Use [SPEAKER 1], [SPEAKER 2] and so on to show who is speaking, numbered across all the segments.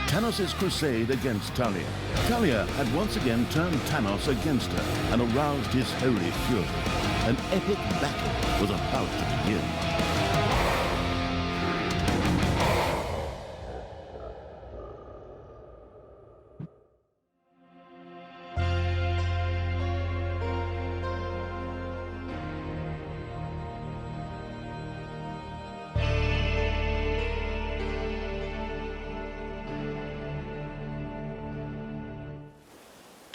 [SPEAKER 1] Tanos' crusade against Talia. Talia had once again turned Tanos against her and aroused his holy fury. An epic battle was about to begin.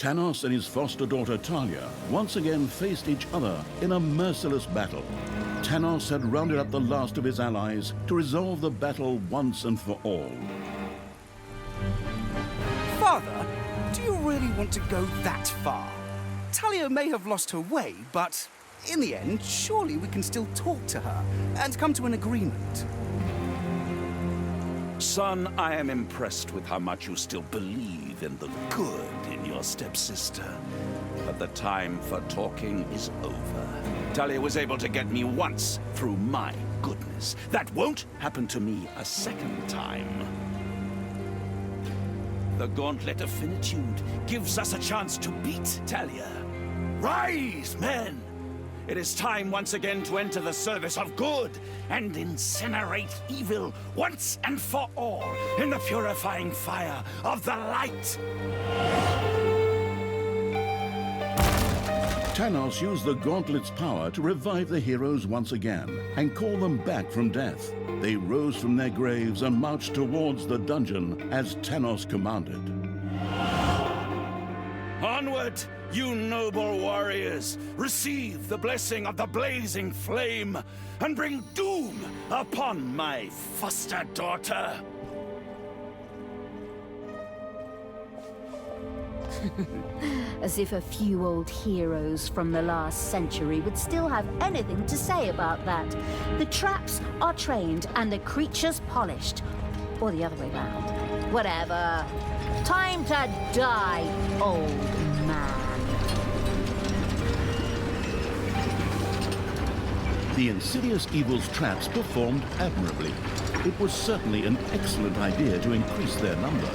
[SPEAKER 1] Tanos and his foster daughter Talia once again faced each other in a merciless battle. Tanos had rounded up the last of his allies to resolve the battle once and for all.
[SPEAKER 2] Father, do you really want to go that far? Talia may have lost her way, but in the end, surely we can still talk to her and come to an agreement.
[SPEAKER 3] Son, I am impressed with how much you still believe in the good in your stepsister. But the time for talking is over. Talia was able to get me once through my goodness. That won't happen to me a second time. The Gauntlet of Finitude gives us a chance to beat Talia. Rise, men! It is time once again to enter the service of good and incinerate evil once and for all in the purifying fire of the light.
[SPEAKER 1] Tanos used the Gauntlet's power to revive the heroes once again and call them back from death. They rose from their graves and marched towards the dungeon as Tanos commanded.
[SPEAKER 3] Onward, you noble warriors! Receive the blessing of the blazing flame and bring doom upon my foster daughter!
[SPEAKER 4] As if a few old heroes from the last century would still have anything to say about that. The traps are trained and the creatures polished. Or the other way round. Whatever. Time to die, old man.
[SPEAKER 1] The insidious evil's traps performed admirably. It was certainly an excellent idea to increase their number.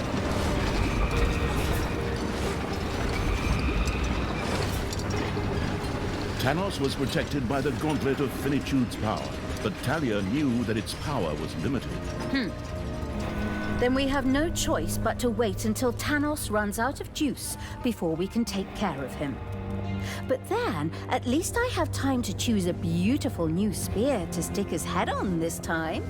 [SPEAKER 1] Tanos was protected by the Gauntlet of Finitude's power, but Talia knew that its power was limited.
[SPEAKER 4] Then we have no choice but to wait until Tanos runs out of juice before we can take care of him. But then, at least I have time to choose a beautiful new spear to stick his head on this time.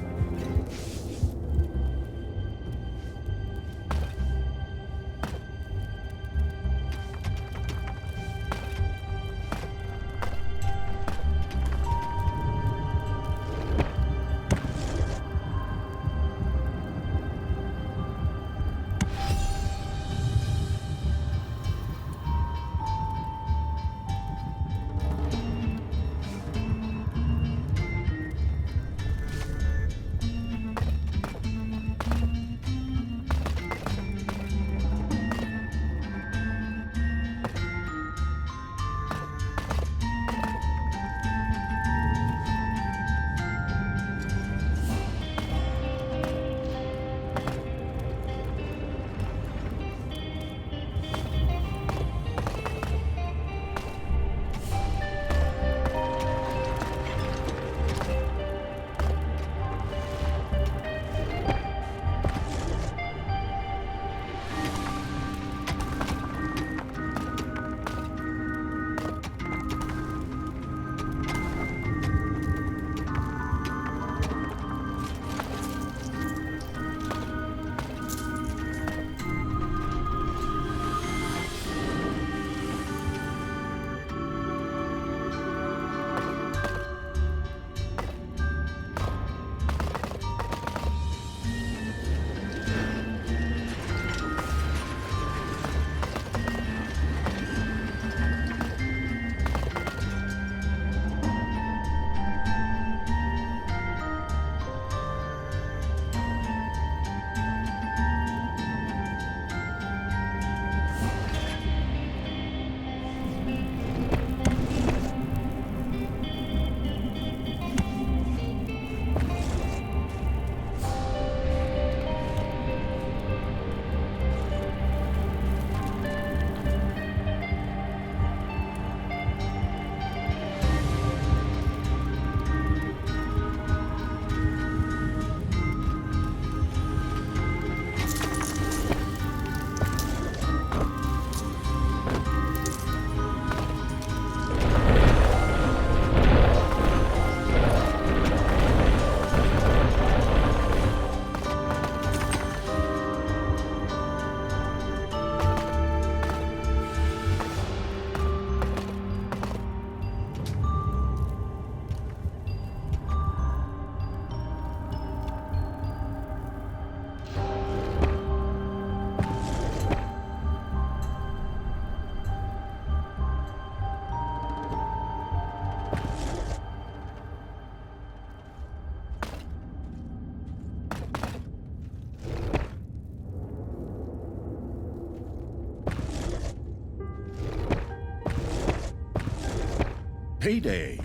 [SPEAKER 1] Payday.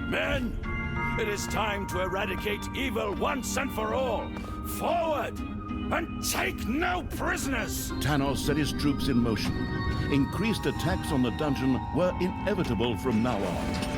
[SPEAKER 3] Men, it is time to eradicate evil once and for all. Forward, and take no prisoners!
[SPEAKER 1] Tanos set his troops in motion. Increased attacks on the dungeon were inevitable from now on.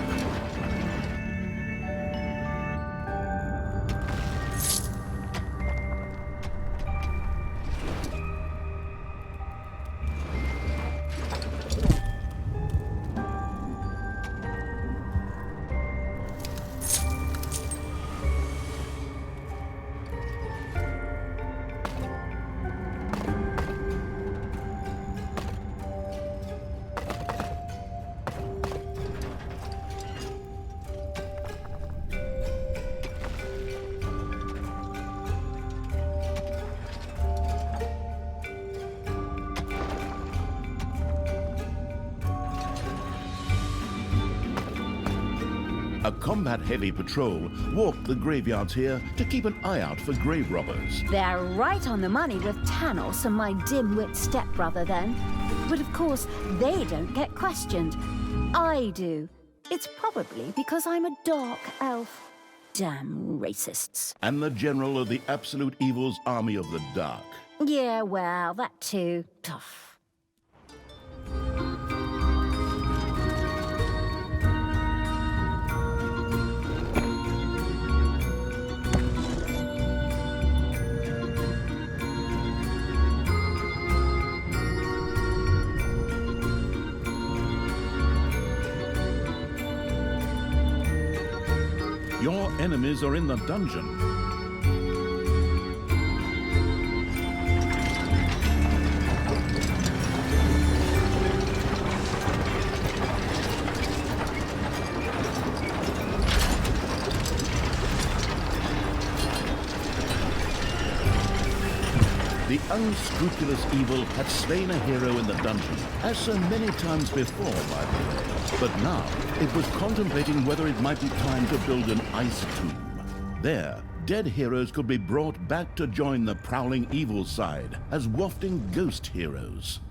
[SPEAKER 1] A combat-heavy patrol walked the graveyards here to keep an eye out for grave robbers.
[SPEAKER 4] They're right on the money with Tanos and my dim-wit stepbrother then. But of course, they don't get questioned. I do. It's probably because I'm a dark elf. Damn racists.
[SPEAKER 1] And the general of the Absolute Evil's Army of the Dark.
[SPEAKER 4] Yeah, well, that too. Tough.
[SPEAKER 1] Your enemies are in the dungeon. The unscrupulous evil had slain a hero in the dungeon, as so many times before, by the way. But now, it was contemplating whether it might be time to build an ice tomb. There, dead heroes could be brought back to join the prowling evil side as wafting ghost heroes.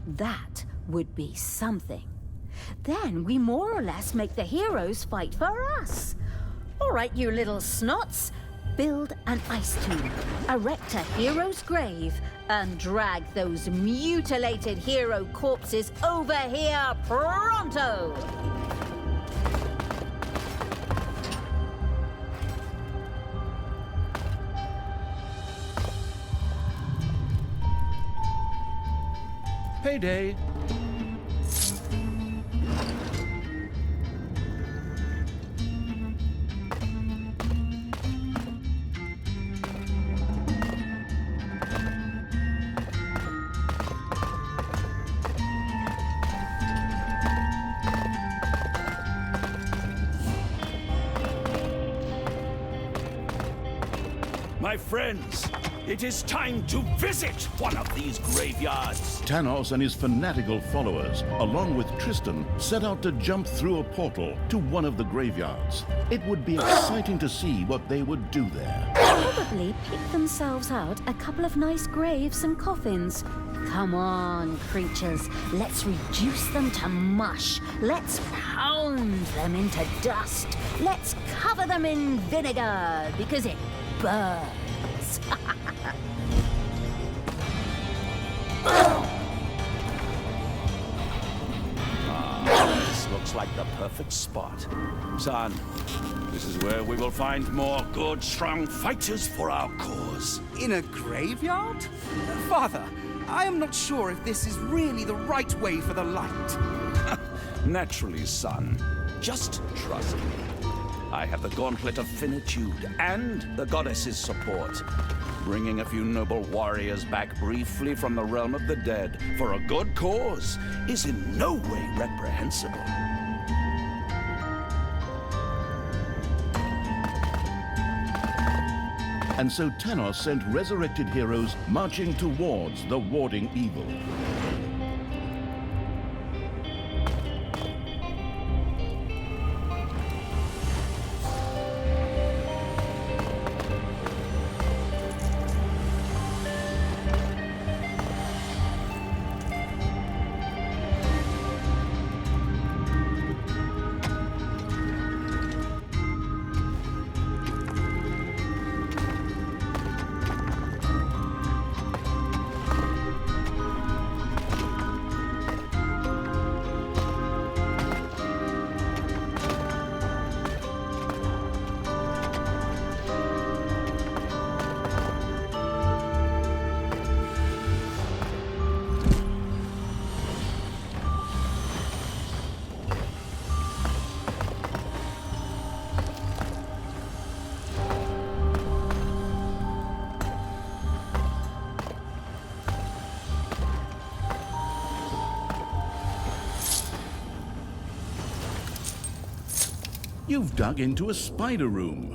[SPEAKER 4] That would be something. Then we more or less make the heroes fight for us. All right, you little snots. Build an ice tomb, erect a hero's grave, and drag those mutilated hero corpses over here pronto!
[SPEAKER 1] Payday!
[SPEAKER 3] My friends, it is time to visit one of these graveyards.
[SPEAKER 1] Tanos and his fanatical followers, along with Tristan, set out to jump through a portal to one of the graveyards. It would be exciting to see what they would do there.
[SPEAKER 4] Probably pick themselves out a couple of nice graves and coffins. Come on, creatures. Let's reduce them to mush. Let's pound them into dust. Let's cover them in vinegar, because it burns.
[SPEAKER 3] This looks like the perfect spot. Son, this is where we will find more good, strong fighters for our cause.
[SPEAKER 2] In a graveyard? Father, I am not sure if this is really the right way for the light.
[SPEAKER 3] Naturally, son. Just trust me. I have the Gauntlet of Finitude and the Goddess's support. Bringing a few noble warriors back briefly from the realm of the dead for a good cause is in no way reprehensible.
[SPEAKER 1] And so Tanos sent resurrected heroes marching towards the warding evil. You've dug into a spider room.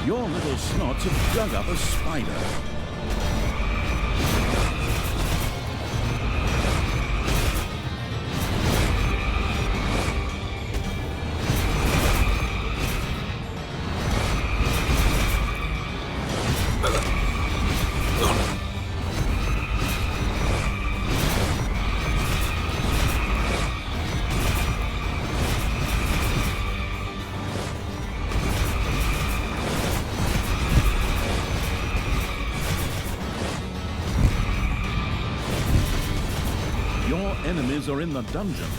[SPEAKER 1] Your little snots have dug up a spider. Your enemies are in the dungeon.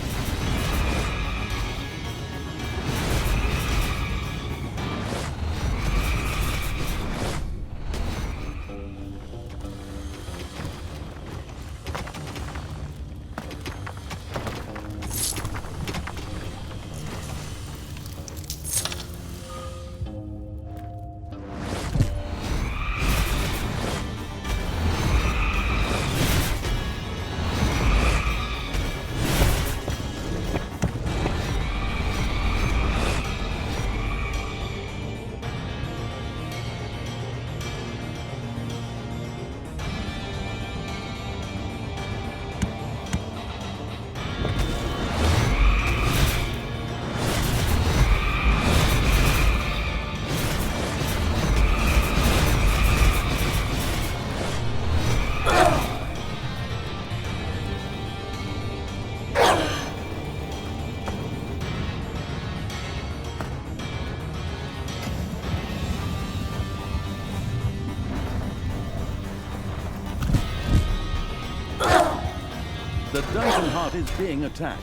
[SPEAKER 1] dungeon heart is being attacked.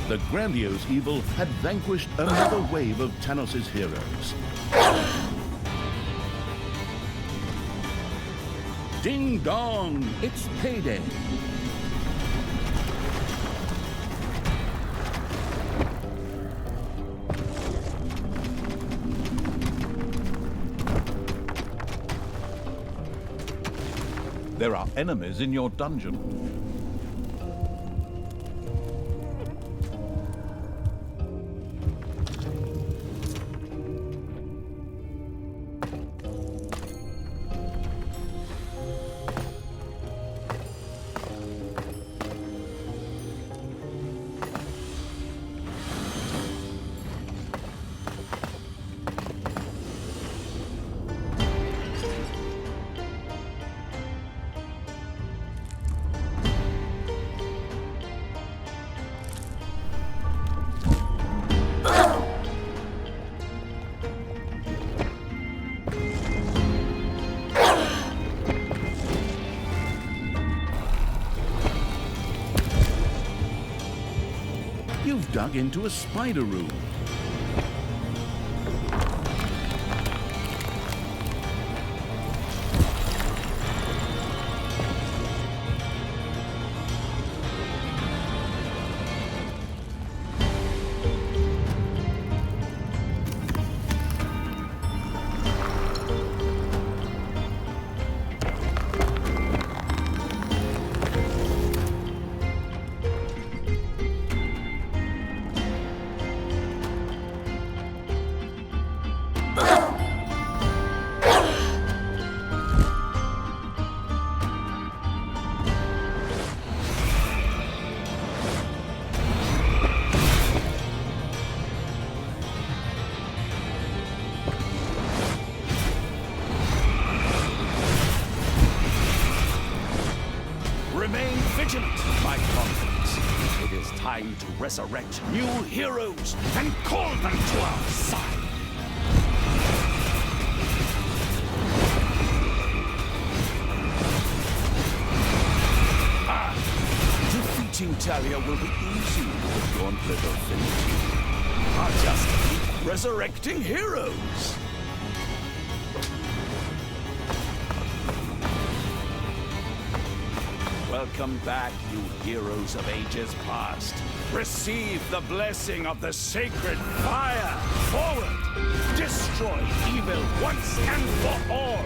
[SPEAKER 1] The grandiose evil had vanquished another wave of Tanos' heroes. Ding dong, it's payday.
[SPEAKER 5] There are enemies in your dungeon.
[SPEAKER 1] You've dug into a spider room.
[SPEAKER 3] Remain vigilant, my confidants. It is time to resurrect new heroes and call them to our side. Defeating Talia will be easy with Gauntlet of Finitude. I'll just keep resurrecting heroes. Welcome back, you heroes of ages past. Receive the blessing of the sacred fire. Forward! Destroy evil once and for all!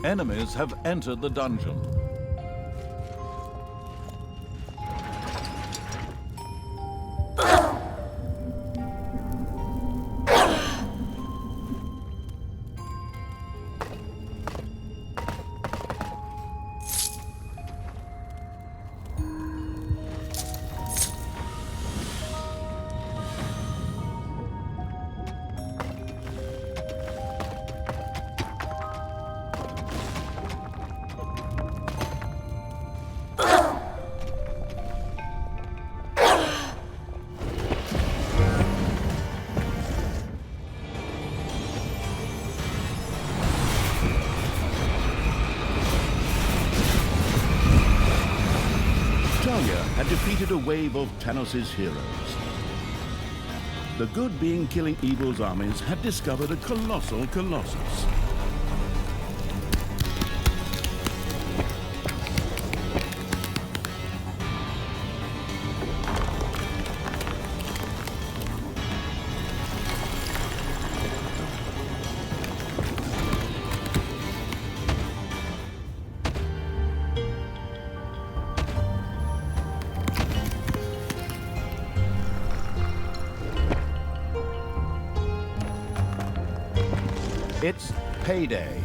[SPEAKER 5] Enemies have entered the dungeon.
[SPEAKER 1] had defeated a wave of Tanos' heroes. The good being killing evil's armies had discovered a colossal colossus.
[SPEAKER 5] It's payday.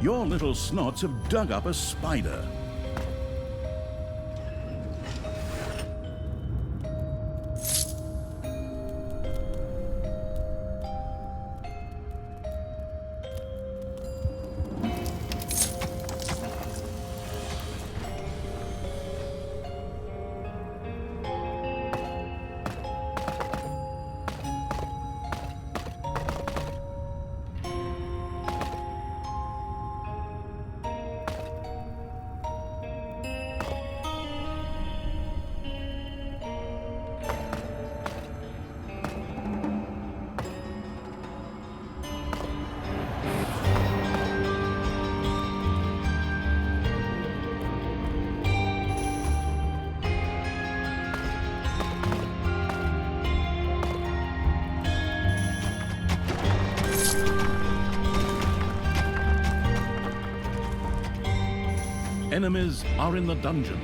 [SPEAKER 1] Your little snots have dug up a spider. Enemies are in the dungeon.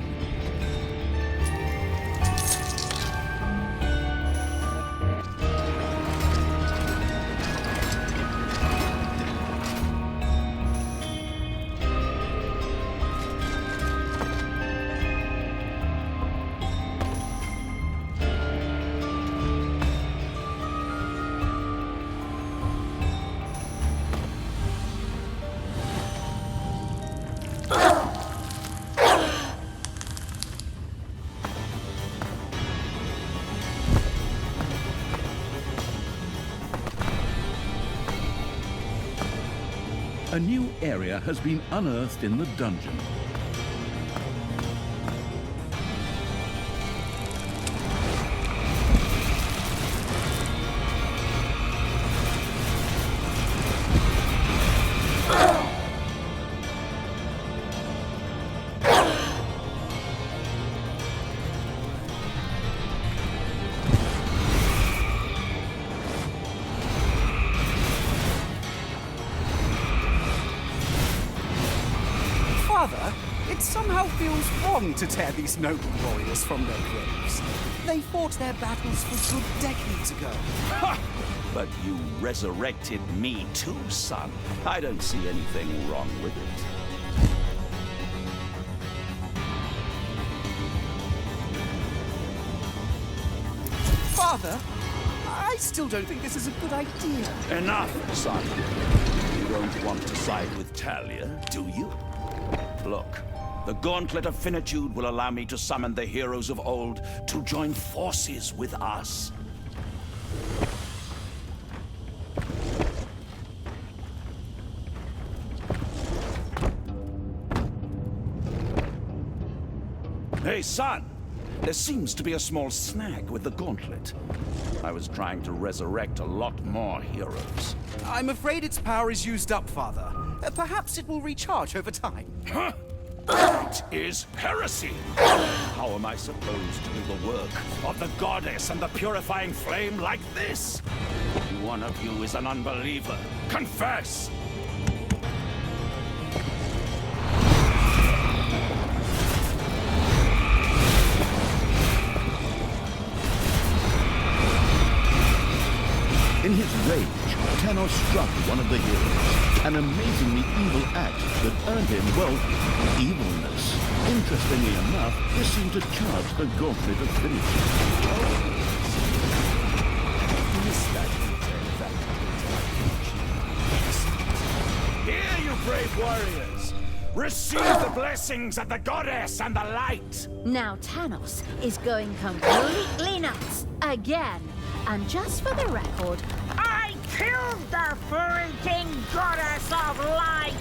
[SPEAKER 1] A new area has been unearthed in the dungeon.
[SPEAKER 2] Father, it somehow feels wrong to tear these noble warriors from their graves. They fought their battles for good decades ago.
[SPEAKER 3] Ha! But you resurrected me too, son. I don't see anything wrong with it.
[SPEAKER 2] Father, I still don't think this is a good idea.
[SPEAKER 3] Enough, son. You don't want to side with Talia, do you? Look, the Gauntlet of Finitude will allow me to summon the heroes of old to join forces with us. Hey, son! There seems to be a small snag with the Gauntlet. I was trying to resurrect a lot more heroes.
[SPEAKER 2] I'm afraid its power is used up, Father. Perhaps it will recharge over time.
[SPEAKER 3] Huh? That is heresy! How am I supposed to do the work of the goddess and the purifying flame like this? One of you is an unbeliever. Confess!
[SPEAKER 1] In his rage, Tanos struck one of the heroes, an amazingly evil act that earned him, well, evilness. Interestingly enough, this seemed to charge the Gauntlet of Finitude.
[SPEAKER 3] brave warriors. Receive the blessings of the goddess and the light.
[SPEAKER 4] Now Tanos is going completely nuts again. And just for the record,
[SPEAKER 6] I killed the freaking goddess of light!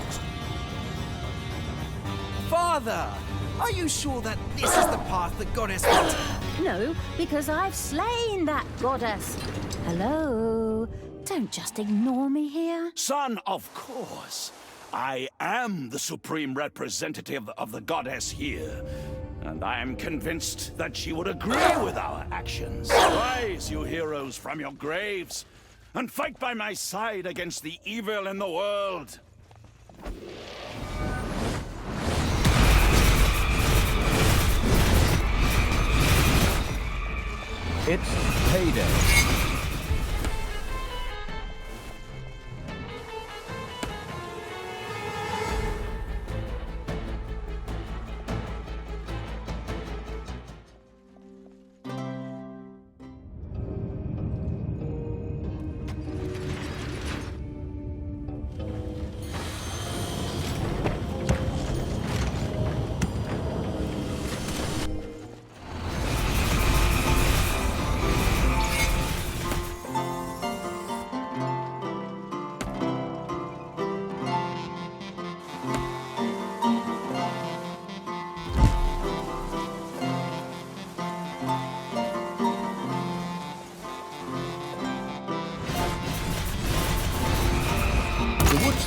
[SPEAKER 2] Father, are you sure that this is the path the goddess went?
[SPEAKER 4] no, because I've slain that goddess. Hello? Don't just ignore me here.
[SPEAKER 3] Son, of course. I am the supreme representative of the goddess here. And I am convinced that she would agree with our actions. Rise, you heroes, from your graves, and fight by my side against the evil in the world.
[SPEAKER 5] It's payday.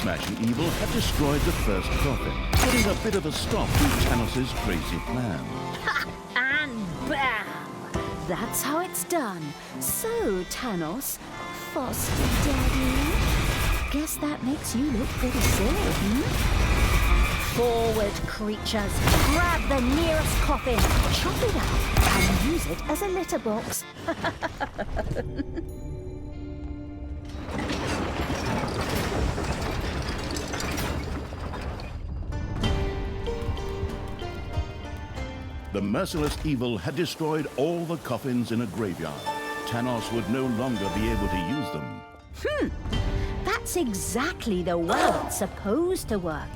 [SPEAKER 1] Smashing Evil had destroyed the first coffin, putting a bit of a stop to Tanos' crazy plan.
[SPEAKER 4] And bam! That's how it's done. So, Tanos, foster daddy, guess that makes you look pretty silly, Forward, creatures. Grab the nearest coffin, chop it up, and use it as a litter box.
[SPEAKER 1] The merciless Evil had destroyed all the coffins in a graveyard. Tanos would no longer be able to use them.
[SPEAKER 4] That's exactly the way it's supposed to work.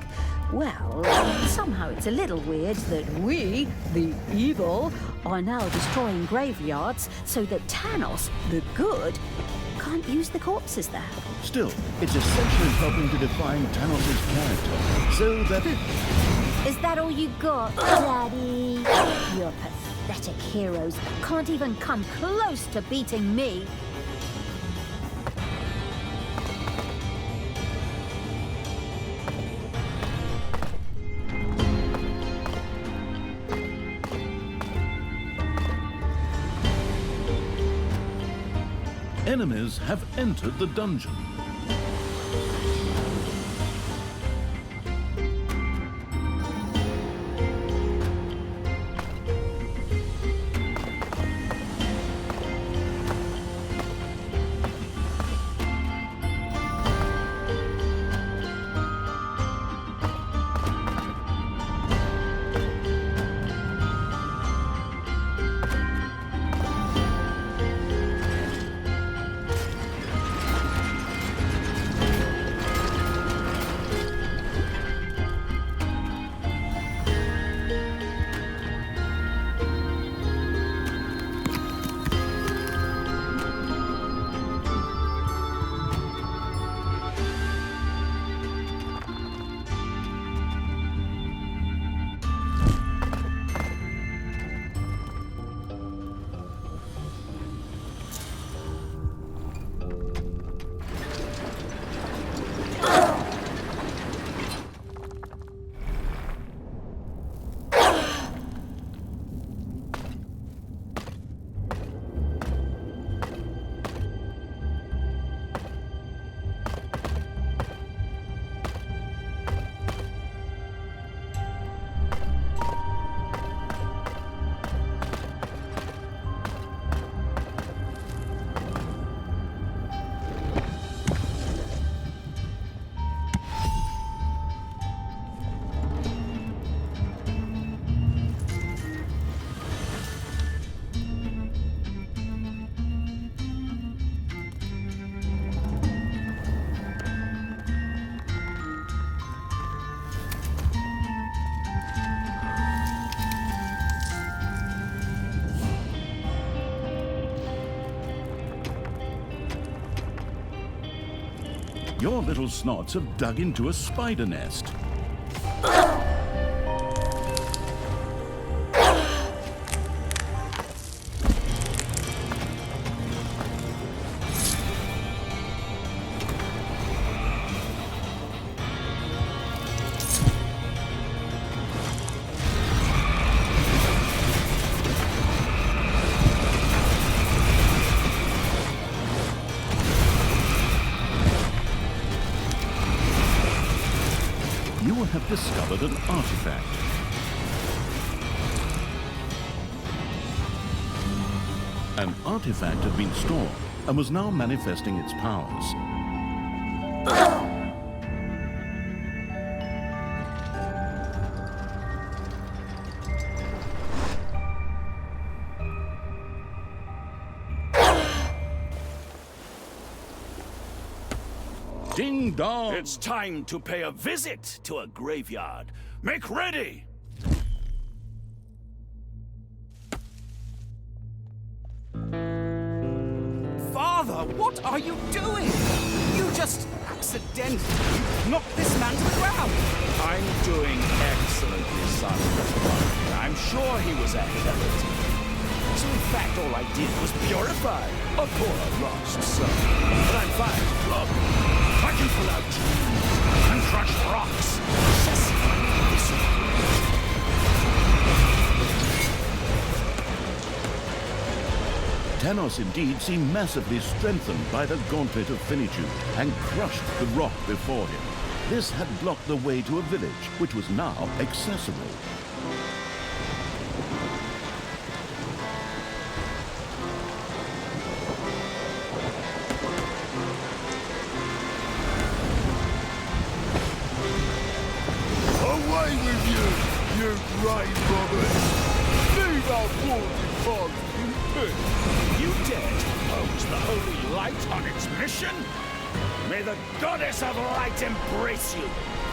[SPEAKER 4] Well, somehow it's a little weird that we, the evil, are now destroying graveyards so that Tanos, the good, can't use the corpses there.
[SPEAKER 1] Still, it's essentially helping to define Tanos' character, so that...
[SPEAKER 4] Is that all you got, Daddy? Your pathetic heroes can't even come close to beating me.
[SPEAKER 1] Enemies have entered the dungeon. Your little snots have dug into a spider nest. You will have discovered an artifact. An artifact had been stored and was now manifesting its powers. Ding dong!
[SPEAKER 3] It's time to pay a visit to a graveyard. Make ready!
[SPEAKER 2] Father, what are you doing? You just accidentally knocked this man to the ground.
[SPEAKER 3] I'm doing excellently, son. I'm sure he was a heretic. So in fact, all I did was purify a poor lost soul. But I'm fine. Look, I can pull out trees and crush rocks. Just like this one.
[SPEAKER 1] Tanos indeed seemed massively strengthened by the gauntlet of finitude and crushed the rock before him. This had blocked the way to a village, which was now accessible.
[SPEAKER 7] Away with you, you grey robbers! Leave our forty paths in peace!
[SPEAKER 3] You dare to oppose the holy light on its mission? May the goddess of light embrace you!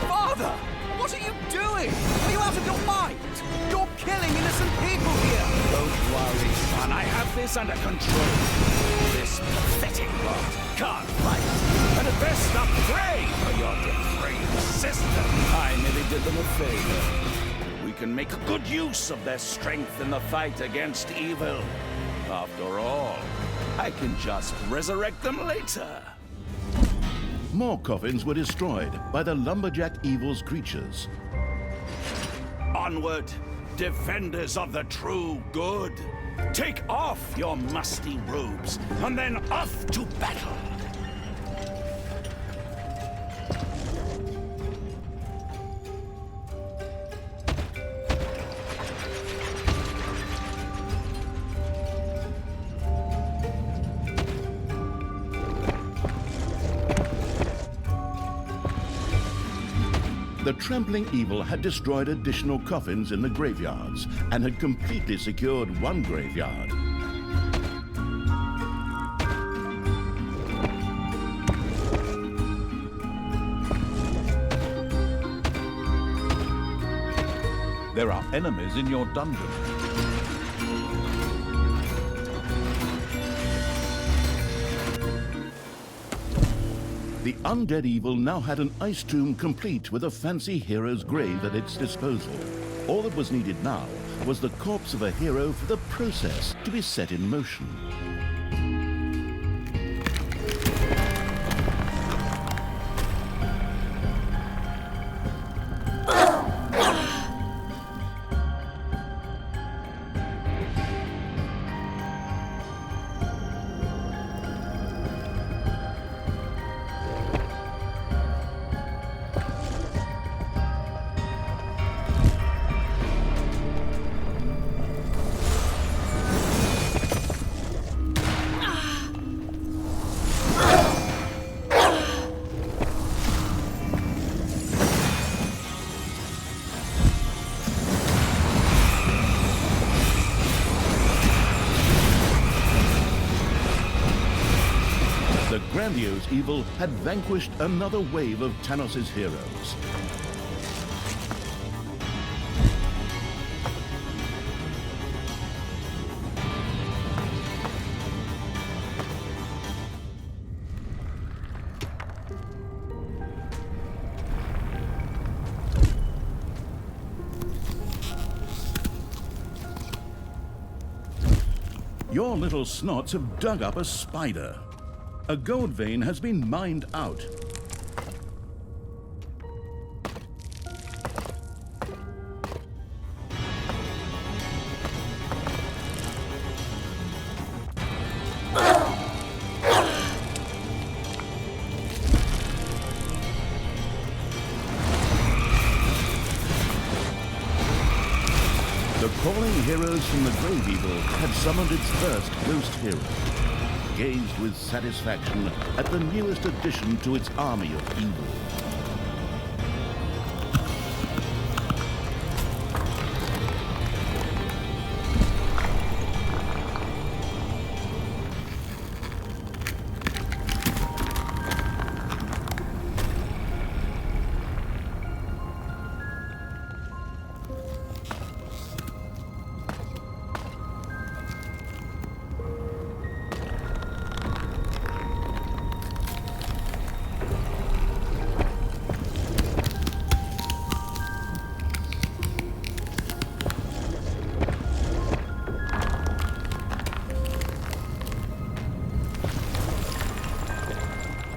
[SPEAKER 2] Father, what are you doing? Are you out of your mind? You're killing innocent people here.
[SPEAKER 3] Don't worry, son. I have this under control. This pathetic lot can't fight. And at best, not pray for your depraved sister. I merely did them a favor. We can make good use of their strength in the fight against evil. After all, I can just resurrect them later.
[SPEAKER 1] More coffins were destroyed by the lumberjack evil's creatures.
[SPEAKER 3] Onward, defenders of the true good. Take off your musty robes, and then off to battle.
[SPEAKER 1] The trampling evil had destroyed additional coffins in the graveyards and had completely secured one graveyard.
[SPEAKER 5] There are enemies in your dungeon.
[SPEAKER 1] The undead evil now had an ice tomb complete with a fancy hero's grave at its disposal. All that was needed now was the corpse of a hero for the process to be set in motion. The grandiose evil had vanquished another wave of Tanos' heroes. Your little snots have dug up a spider. A gold vein has been mined out. The calling heroes from the Grave Evil had summoned its first ghost hero, gazed with satisfaction at the newest addition to its army of evil.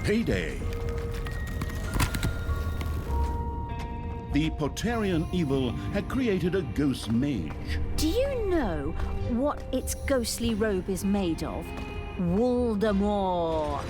[SPEAKER 1] Payday. The Potarian evil had created a ghost mage.
[SPEAKER 4] Do you know what its ghostly robe is made of? Voldemort.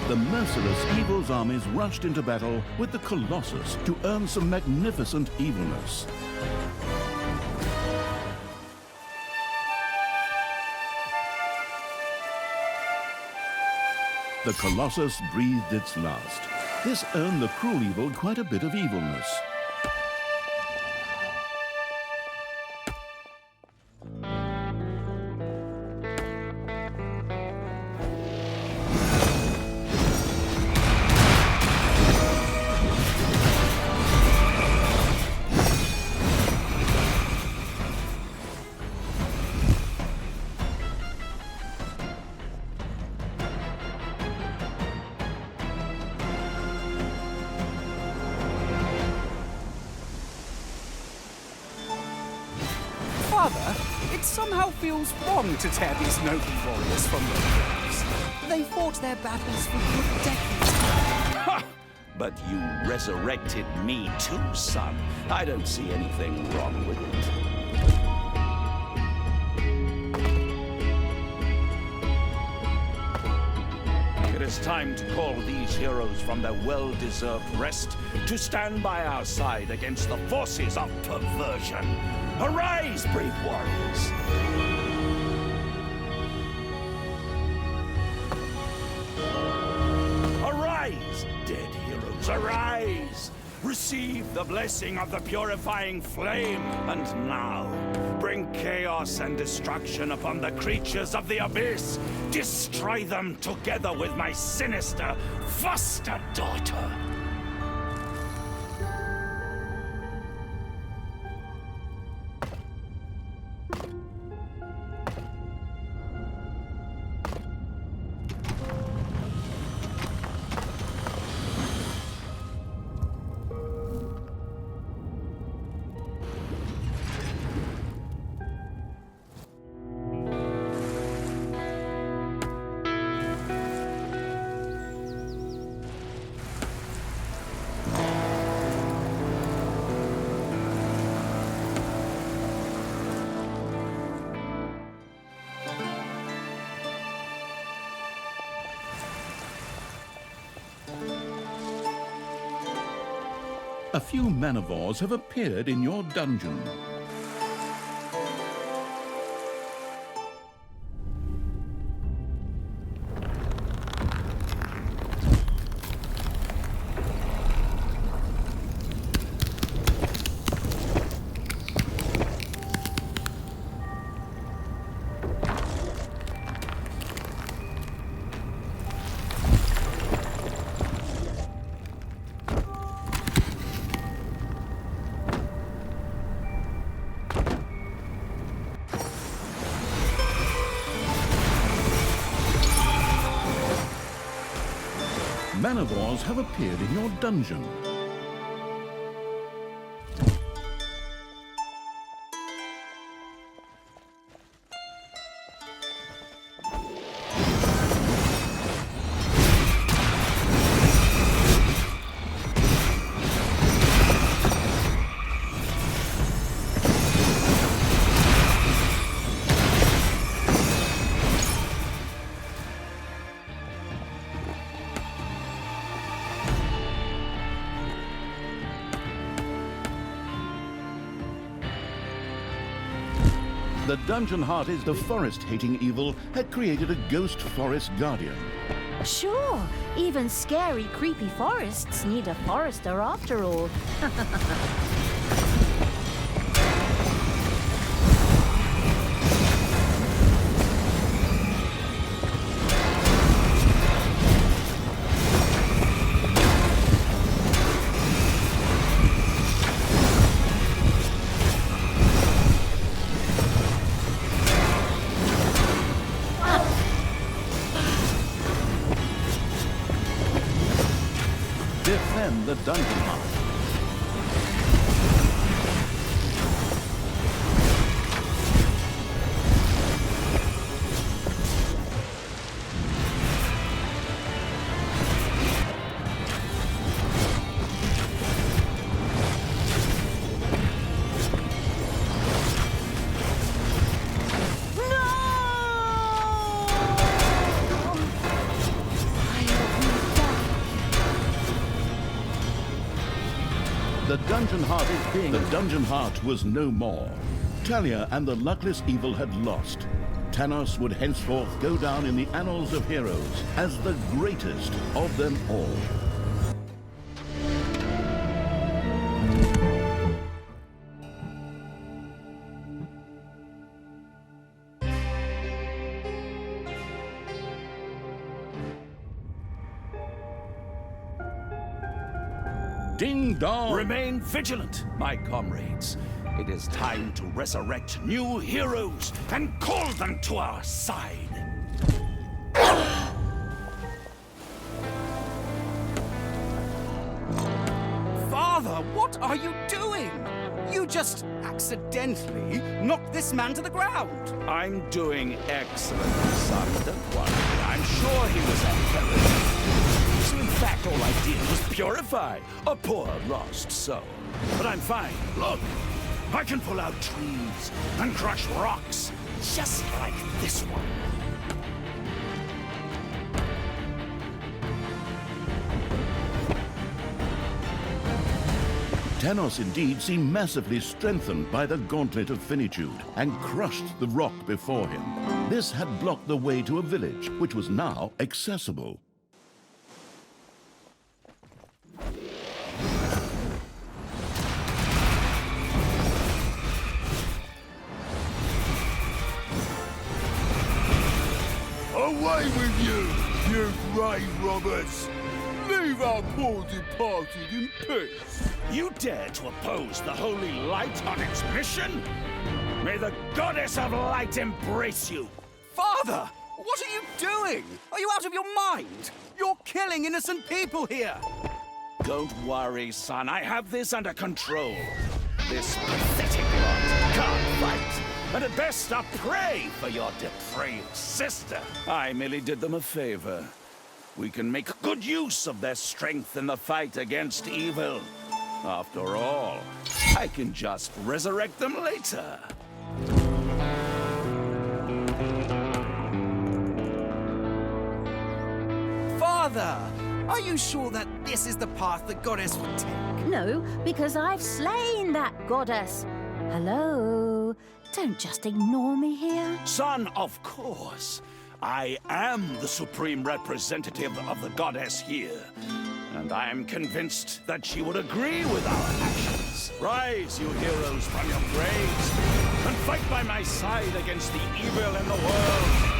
[SPEAKER 1] The merciless evil's armies rushed into battle with the Colossus to earn some magnificent evilness. The Colossus breathed its last. This earned the cruel evil quite a bit of evilness.
[SPEAKER 2] Father, it somehow feels wrong to tear these noble warriors from their graves. They fought their battles for good decades.
[SPEAKER 3] Ha! But you resurrected me too, son. I don't see anything wrong with it. It is time to call these heroes from their well-deserved rest to stand by our side against the forces of perversion. Arise, brave warriors! Arise, dead heroes, arise! Receive the blessing of the purifying flame, and now bring chaos and destruction upon the creatures of the abyss. Destroy them together with my sinister foster daughter.
[SPEAKER 1] a few manivores have appeared in your dungeon. Manivores have appeared in your dungeon. The Dungeon Heart is the forest-hating evil had created a ghost forest guardian.
[SPEAKER 4] Sure, even scary, creepy forests need a forester after all.
[SPEAKER 1] Defend the Dungeon Heart. The Dungeon Heart was no more. Talia and the luckless evil had lost. Tanos would henceforth go down in the annals of heroes as the greatest of them all. Ding dong!
[SPEAKER 3] Remain vigilant, my comrades. It is time to resurrect new heroes and call them to our side.
[SPEAKER 2] Father, what are you doing? You just accidentally knocked this man to the ground.
[SPEAKER 3] I'm doing excellent, son. Don't worry. I'm sure he was a heretic. So in fact, all I did was purify a poor lost soul. But I'm fine. Look, I can pull out trees and crush rocks, just like this one.
[SPEAKER 1] Tanos indeed seemed massively strengthened by the Gauntlet of Finitude and crushed the rock before him. This had blocked the way to a village, which was now accessible.
[SPEAKER 7] Away with you, you grave robbers! Leave our poor departed in peace!
[SPEAKER 3] You dare to oppose the holy light on its mission? May the goddess of light embrace you!
[SPEAKER 2] Father, what are you doing? Are you out of your mind? You're killing innocent people here.
[SPEAKER 3] Don't worry, son. I have this under control. This pathetic lot can't fight, and at best a prey for your depraved sister. I merely did them a favor. We can make good use of their strength in the fight against evil. After all, I can just resurrect them later.
[SPEAKER 2] Father, Are you sure that this is the path the goddess would take?
[SPEAKER 4] No, because I've slain that goddess. Hello? Don't just ignore me here.
[SPEAKER 3] Son, of course. I am the supreme representative of the goddess here. And I am convinced that she would agree with our actions. Rise, you heroes, from your graves, and fight by my side against the evil in the world.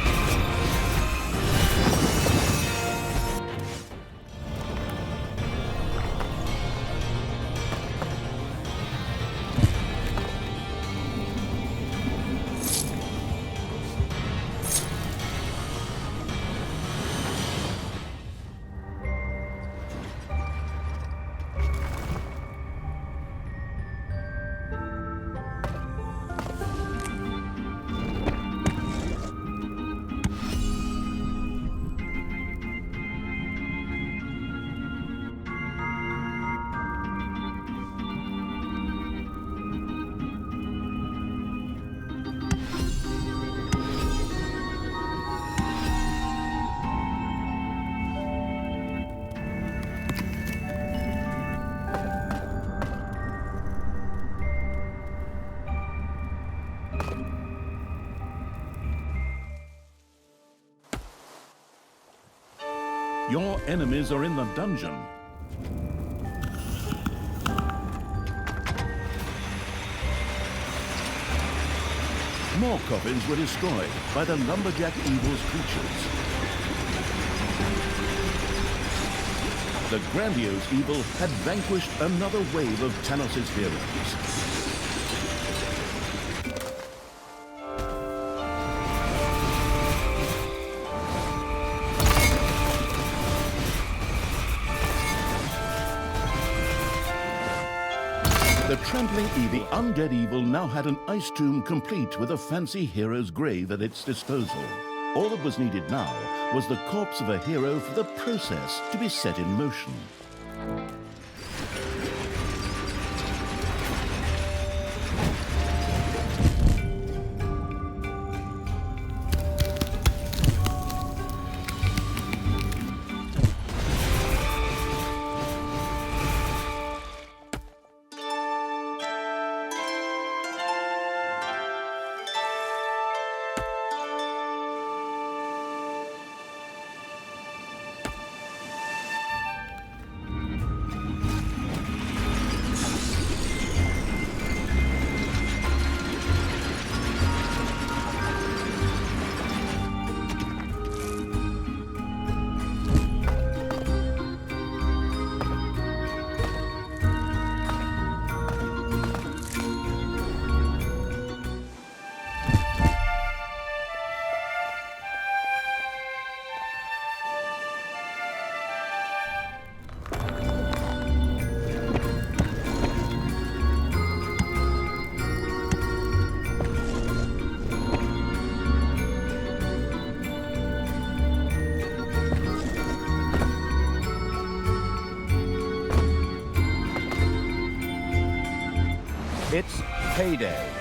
[SPEAKER 1] Your enemies are in the dungeon. More coffins were destroyed by the Lumberjack Evil's creatures. The grandiose evil had vanquished another wave of Tanos' heroes. The trampling evil, undead evil, now had an ice tomb complete with a fancy hero's grave at its disposal. All that was needed now was the corpse of a hero for the process to be set in motion.
[SPEAKER 5] It's payday.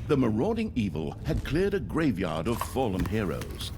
[SPEAKER 1] The marauding evil had cleared a graveyard of fallen heroes.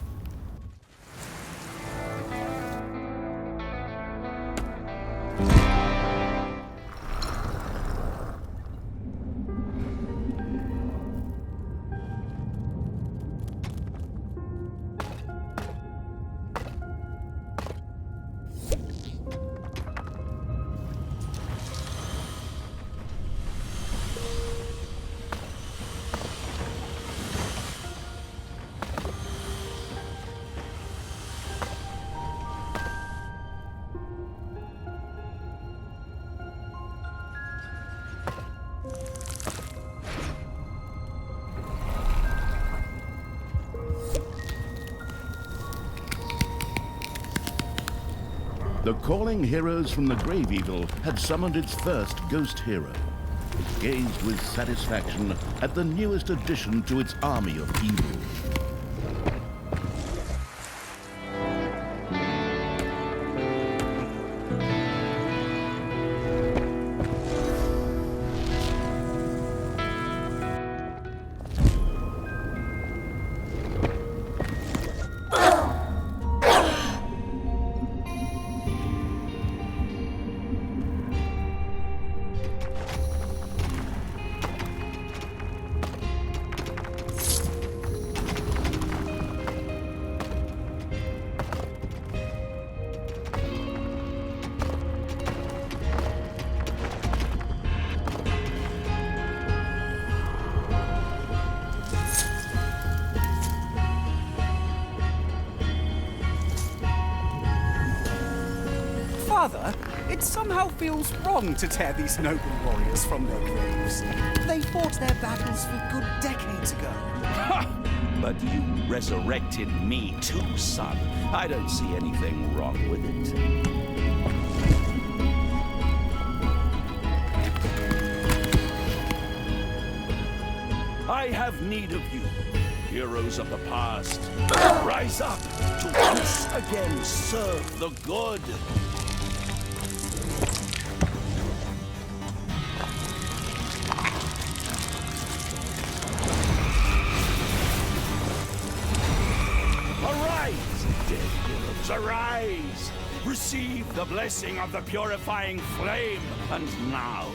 [SPEAKER 1] The Calling Heroes from the Grave Eagle had summoned its first ghost hero. It gazed with satisfaction at the newest addition to its army of evil.
[SPEAKER 2] Father, it somehow feels wrong to tear these noble warriors from their graves. They fought their battles for good decades ago.
[SPEAKER 3] Ha! But you resurrected me too, son. I don't see anything wrong with it. I have need of you, heroes of the past. Rise up to once again serve the good. Arise, dead heroes, arise! Receive the blessing of the purifying flame, and now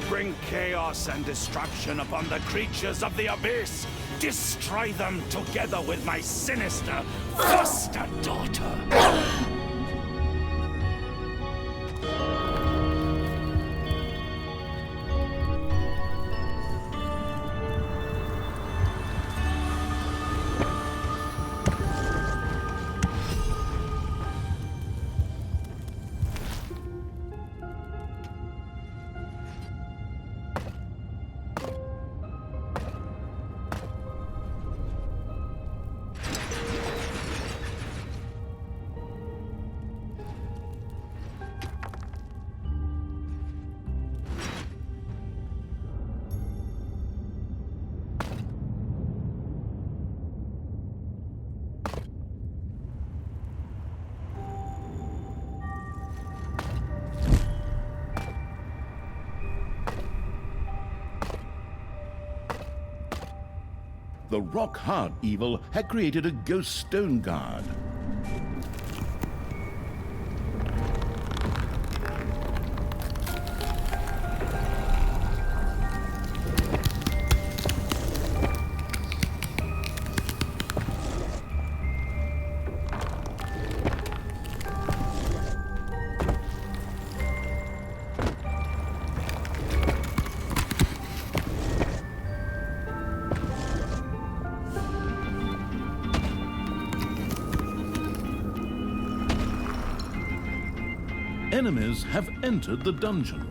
[SPEAKER 3] bring chaos and destruction upon the creatures of the abyss. Destroy them together with my sinister foster daughter.
[SPEAKER 1] The rock-hard evil had created a ghost stone guard. Enemies have entered the dungeon.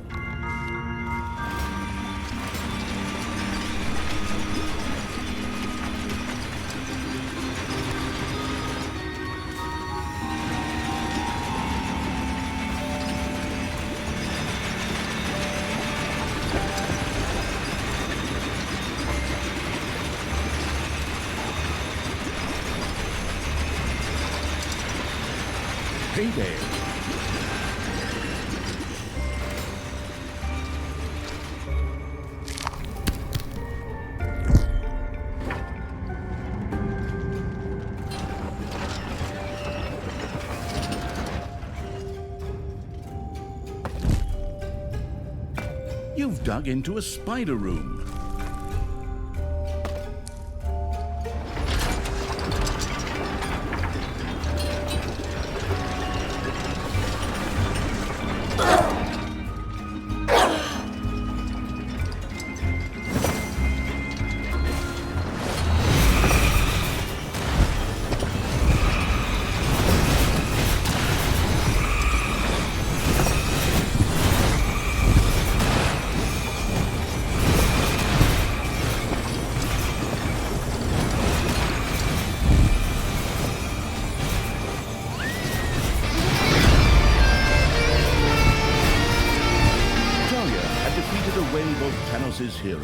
[SPEAKER 1] Payday. You've dug into a spider room. of Tanos' heroes.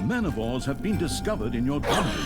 [SPEAKER 1] Manivores have been discovered in your dungeon.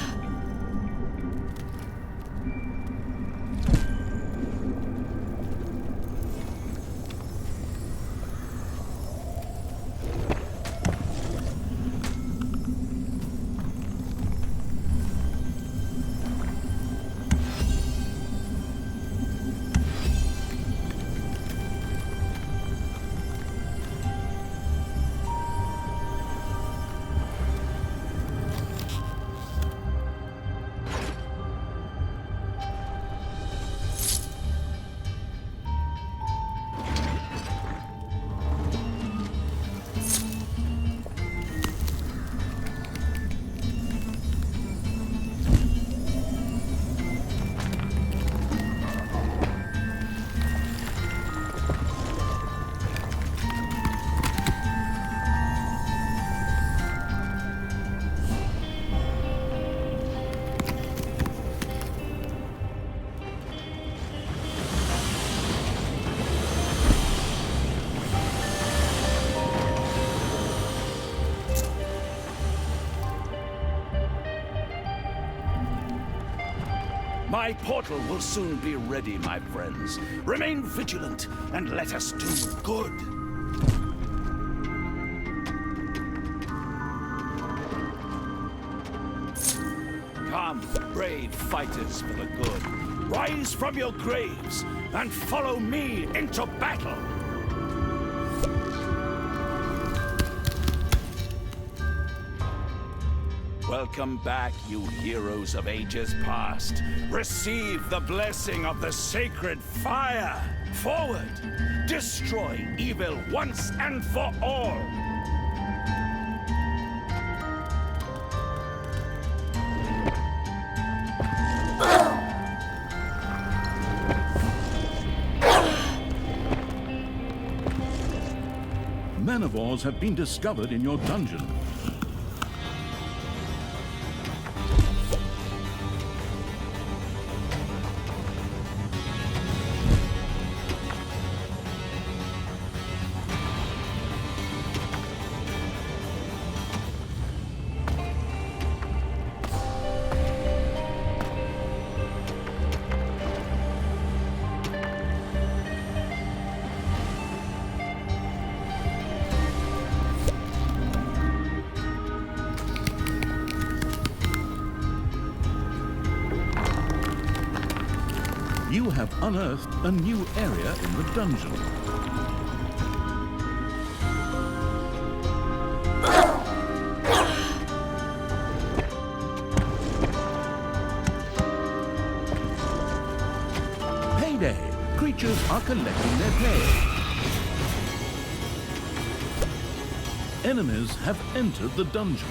[SPEAKER 3] My portal will soon be ready, my friends. Remain vigilant and let us do good. Come, brave fighters for the good. Rise from your graves and follow me into battle. Welcome back, you heroes of ages past. Receive the blessing of the sacred fire. Forward! Destroy evil once and for all!
[SPEAKER 1] Manivores have been discovered in your dungeon. You have unearthed a new area in the dungeon. Payday! Creatures are collecting their pay. Enemies have entered the dungeon.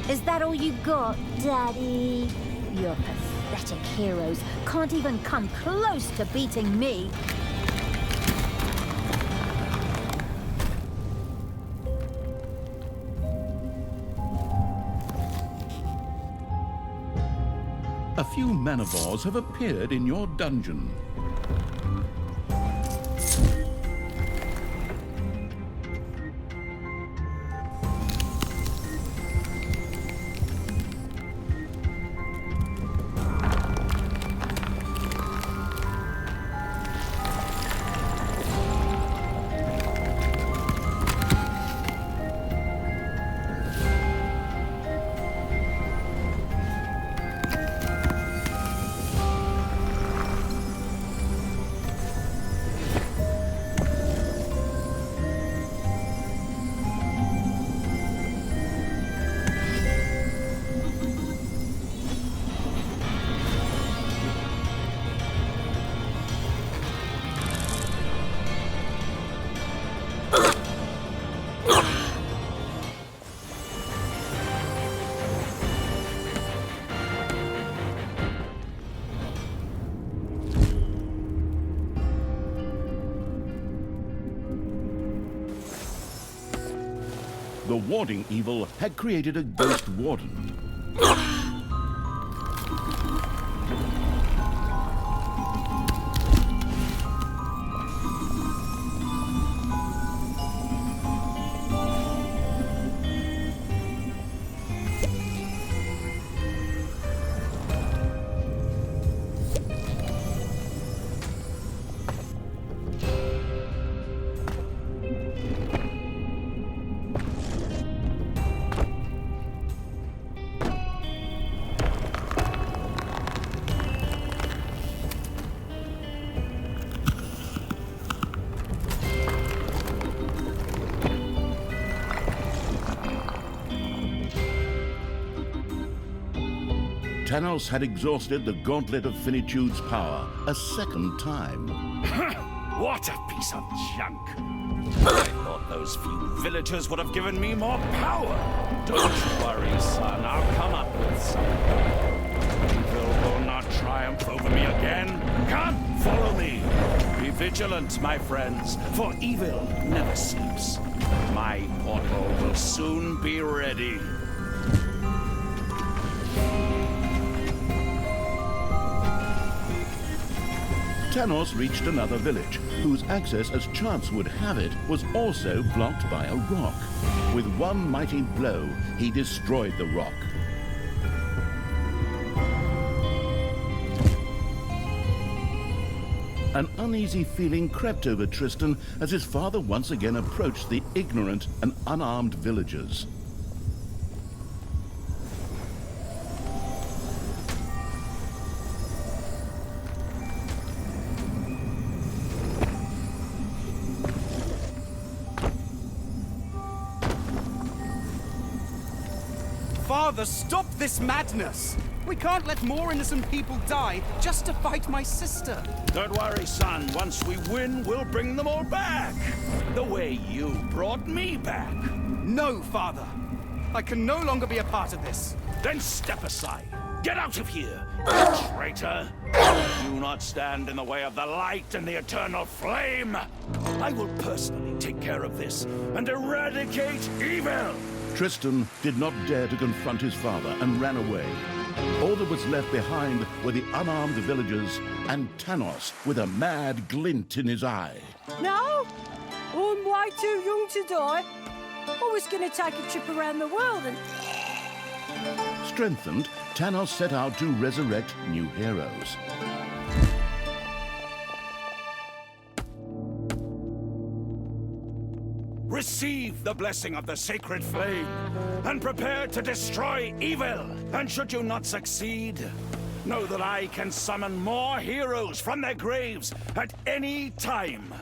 [SPEAKER 4] Is that all you got, Daddy? Your pathetic heroes can't even come close to beating me.
[SPEAKER 1] A few Manivores have appeared in your dungeon. The warding evil had created a ghost warden. Tanos had exhausted the Gauntlet of Finitude's power a second time.
[SPEAKER 3] What a piece of junk! I thought those few villagers would have given me more power. Don't worry, son, I'll come up with something. Evil will not triumph over me again. Come, follow me. Be vigilant, my friends, for evil never sleeps. My portal will soon be ready.
[SPEAKER 1] Tanos reached another village, whose access, as chance would have it, was also blocked by a rock. With one mighty blow, he destroyed the rock. An uneasy feeling crept over Tristan as his father once again approached the ignorant and unarmed villagers.
[SPEAKER 2] Father, stop this madness! We can't let more innocent people die just to fight my sister.
[SPEAKER 3] Don't worry, son. Once we win, we'll bring them all back. The way you brought me back.
[SPEAKER 2] No, Father. I can no longer be a part of this.
[SPEAKER 3] Then step aside. Get out of here, traitor. Do not stand in the way of the light and the eternal flame. I will personally take care of this and eradicate evil.
[SPEAKER 1] Tristan did not dare to confront his father and ran away. All that was left behind were the unarmed villagers and Tanos with a mad glint in his eye.
[SPEAKER 8] No? I'm way too young to die. I was going to take a trip around the world and...
[SPEAKER 1] Strengthened, Tanos set out to resurrect new heroes.
[SPEAKER 3] Receive the blessing of the sacred flame, and prepare to destroy evil. And should you not succeed, know that I can summon more heroes from their graves at any time.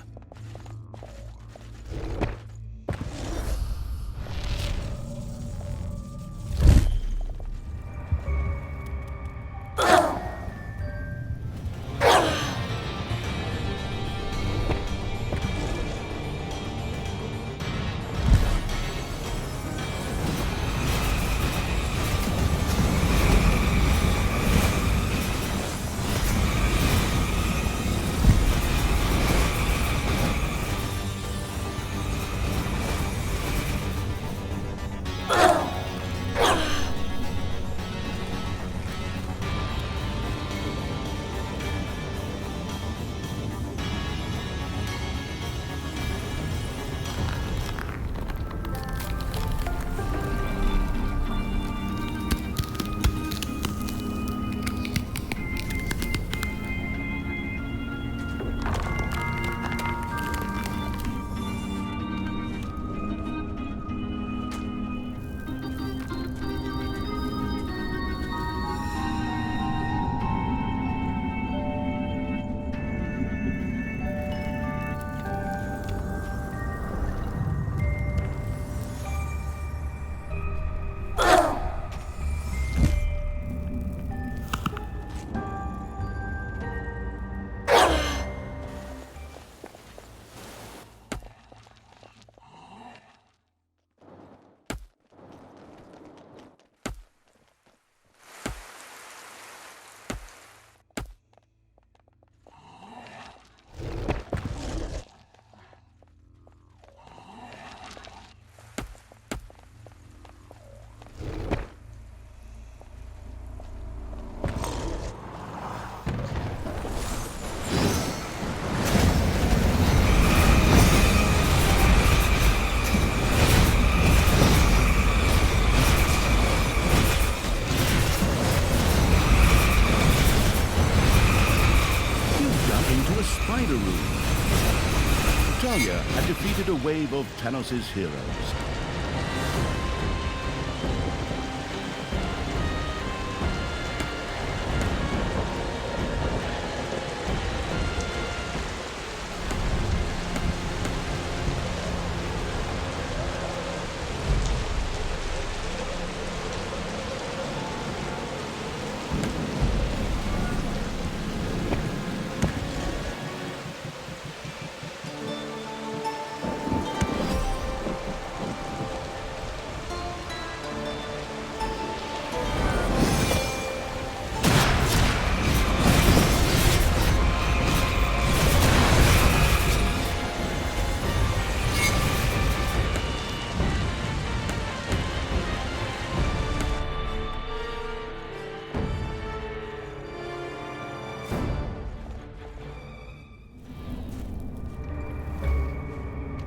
[SPEAKER 1] Talia had defeated a wave of Tanos' heroes.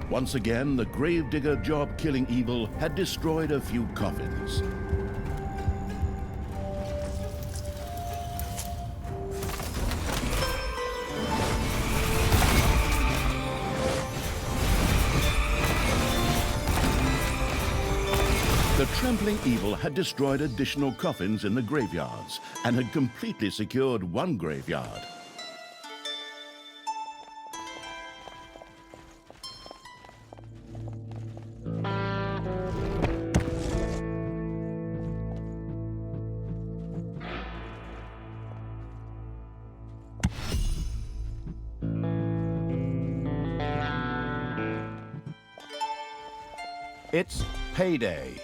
[SPEAKER 1] Once again, the gravedigger job killing evil had destroyed a few coffins. The trampling evil had destroyed additional coffins in the graveyards and had completely secured one graveyard.
[SPEAKER 5] It's payday.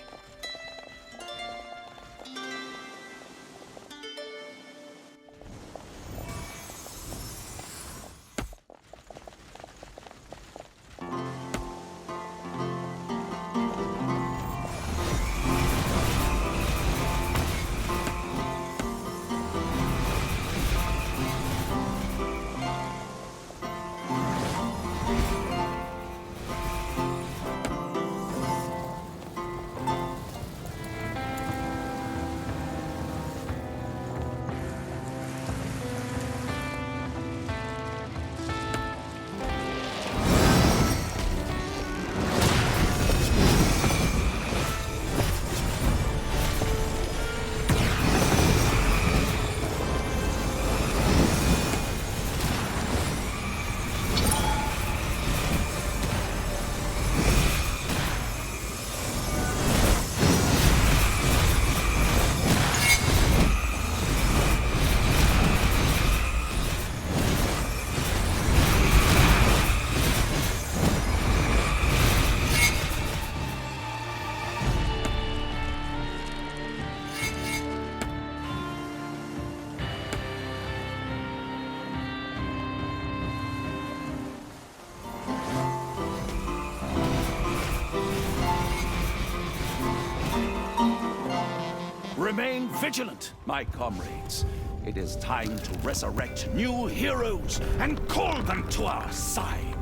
[SPEAKER 3] Remain vigilant, my comrades. It is time to resurrect new heroes and call them to our side.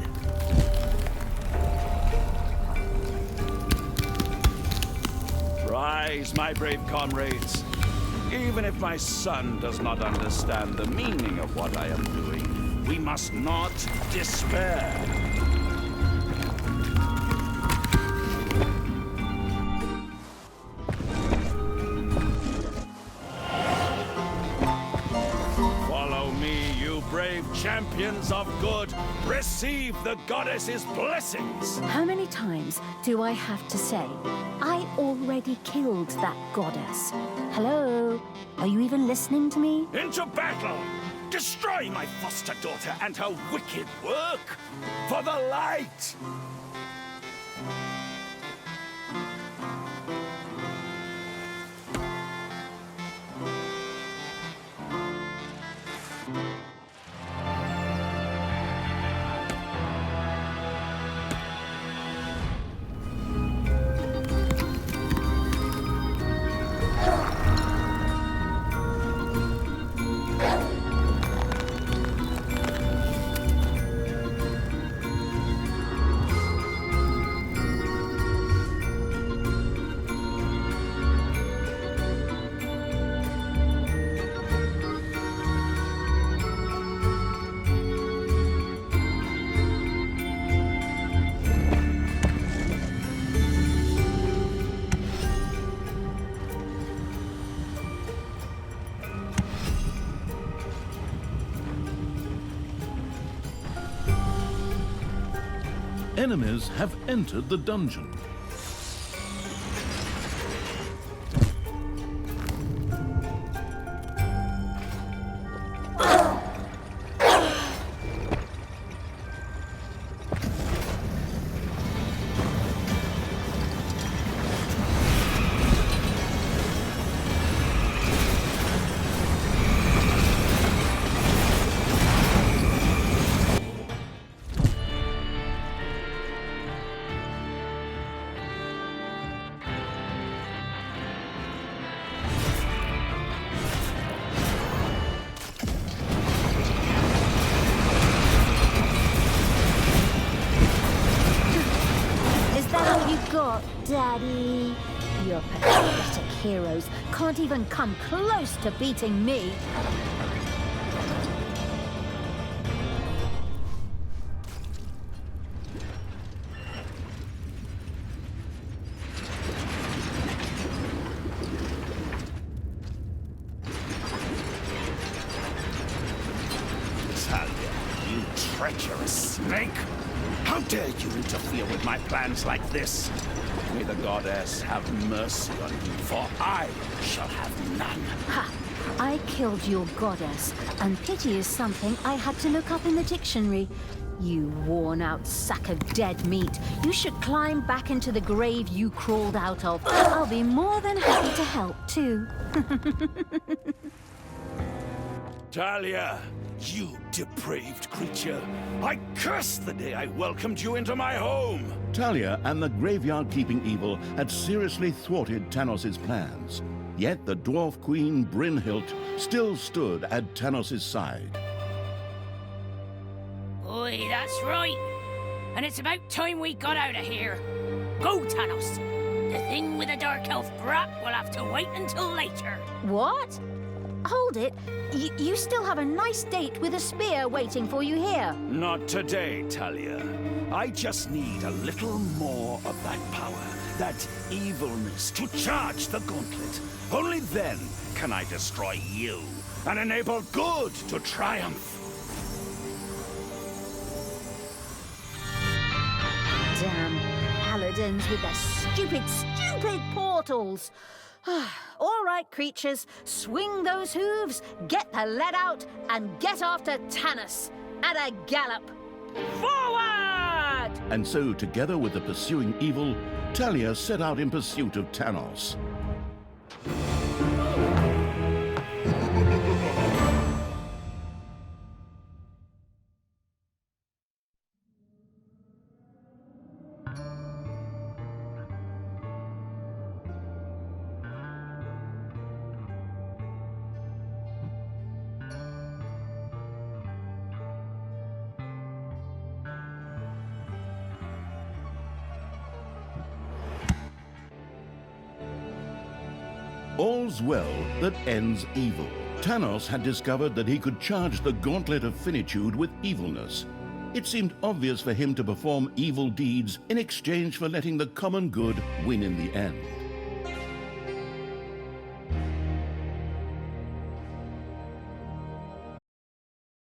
[SPEAKER 3] Rise, my brave comrades. Even if my son does not understand the meaning of what I am doing, we must not despair. Follow me, you brave champions of good. Receive the goddess's blessings.
[SPEAKER 4] How many times do I have to say, I already killed that goddess? Hello? Are you even listening to me?
[SPEAKER 3] Into battle! Destroy my foster daughter and her wicked work! For the light!
[SPEAKER 1] Enemies have entered the dungeon.
[SPEAKER 4] Daddy. Your pathetic heroes can't even come close to beating me.
[SPEAKER 3] Talia, you treacherous snake! How dare you interfere with my plans like this? May the goddess have mercy on you, for I shall have none.
[SPEAKER 4] Ha! I killed your goddess, and pity is something I had to look up in the dictionary. You worn-out sack of dead meat. You should climb back into the grave you crawled out of. I'll be more than happy to help, too.
[SPEAKER 3] Talia, you depraved creature. I curse the day I welcomed you into my home.
[SPEAKER 1] Talia and the graveyard-keeping evil had seriously thwarted Tanos' plans. Yet the dwarf queen Brynhild still stood at Tanos' side.
[SPEAKER 6] Oi, that's right. And it's about time we got out of here. Go, Tanos. The thing with the Dark Elf brat will have to wait until later.
[SPEAKER 4] What? Hold it. You still have a nice date with a spear waiting for you here.
[SPEAKER 3] Not today, Talia. I just need a little more of that power, that evilness, to charge the gauntlet. Only then can I destroy you and enable good to triumph.
[SPEAKER 4] Damn paladins with their stupid portals. All right, creatures, swing those hooves, get the lead out, and get after Tanos at a gallop.
[SPEAKER 6] Forward!
[SPEAKER 1] And so, together with the pursuing evil, Talia set out in pursuit of Tanos. All's well that ends evil. Tanos had discovered that he could charge the gauntlet of finitude with evilness. It seemed obvious for him to perform evil deeds in exchange for letting the common good win in the end.